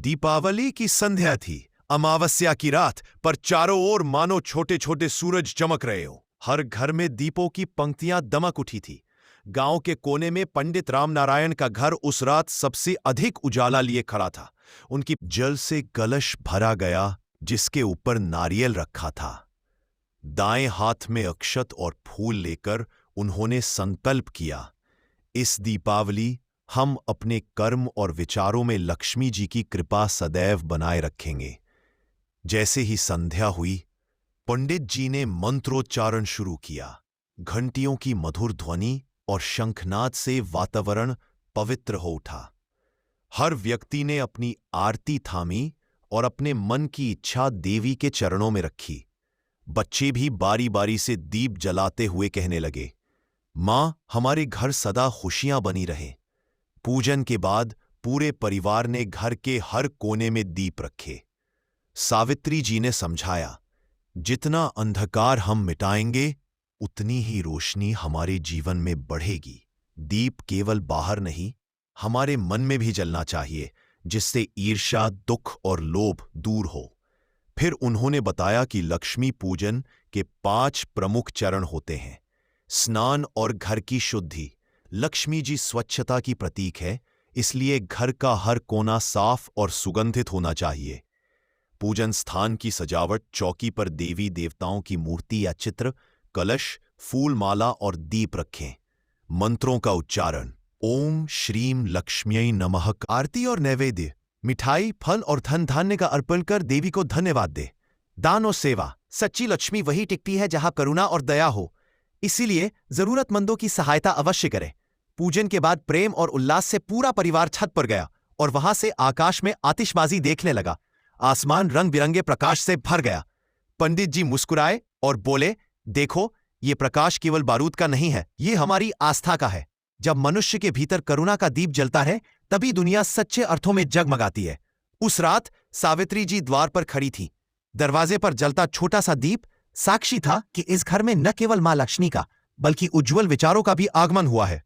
दीपावली की संध्या थी। अमावस्या की रात, पर चारों ओर मानो छोटे छोटे सूरज चमक रहे हो। हर घर में दीपों की पंक्तियां दमक उठी थी। गांव के कोने में पंडित रामनारायण का घर उस रात सबसे अधिक उजाला लिए खड़ा था। उनकी जल से कलश भरा गया, जिसके ऊपर नारियल रखा था। दाएं हाथ में अक्षत और फूल लेकर उन्होंने संकल्प किया, इस दीपावली हम अपने कर्म और विचारों में लक्ष्मी जी की कृपा सदैव बनाए रखेंगे। जैसे ही संध्या हुई, पंडित जी ने मंत्रोच्चारण शुरू किया। घंटियों की मधुर ध्वनि और शंखनाद से वातावरण पवित्र हो उठा। हर व्यक्ति ने अपनी आरती थामी और अपने मन की इच्छा देवी के चरणों में रखी। बच्चे भी बारी बारी से दीप जलाते हुए कहने लगे, मां, हमारे घर सदा खुशियां बनी रहें। पूजन के बाद पूरे परिवार ने घर के हर कोने में दीप रखे। सावित्री जी ने समझाया, जितना अंधकार हम मिटाएंगे, उतनी ही रोशनी हमारे जीवन में बढ़ेगी। दीप केवल बाहर नहीं, हमारे मन में भी जलना चाहिए, जिससे ईर्ष्या, दुख और लोभ दूर हो। फिर उन्होंने बताया कि लक्ष्मी पूजन के 5 प्रमुख चरण होते हैं। स्नान और घर की शुद्धि। लक्ष्मी जी स्वच्छता की प्रतीक है, इसलिए घर का हर कोना साफ और सुगंधित होना चाहिए। पूजन स्थान की सजावट, चौकी पर देवी देवताओं की मूर्ति या चित्र, कलश, फूल माला और दीप रखें। मंत्रों का उच्चारण, ओम श्रीम लक्ष्म्यै नमः। आरती और नैवेद्य, मिठाई, फल और धन धान्य का अर्पण कर देवी को धन्यवाद दे। दान और सेवा, सच्ची लक्ष्मी वही टिकती है जहां करुणा और दया हो, इसीलिए जरूरतमंदों की सहायता अवश्य करें। पूजन के बाद प्रेम और उल्लास से पूरा परिवार छत पर गया और वहां से आकाश में आतिशबाजी देखने लगा। आसमान रंग बिरंगे प्रकाश से भर गया। पंडित जी मुस्कुराए और बोले, देखो, ये प्रकाश केवल बारूद का नहीं है, ये हमारी आस्था का है। जब मनुष्य के भीतर करुणा का दीप जलता है, तभी दुनिया सच्चे अर्थों में जगमगाती है। उस रात सावित्री जी द्वार पर खड़ी थी। दरवाजे पर जलता छोटा सा दीप साक्षी था कि इस घर में न केवल मां लक्ष्मी का, बल्कि उज्जवल विचारों का भी आगमन हुआ है।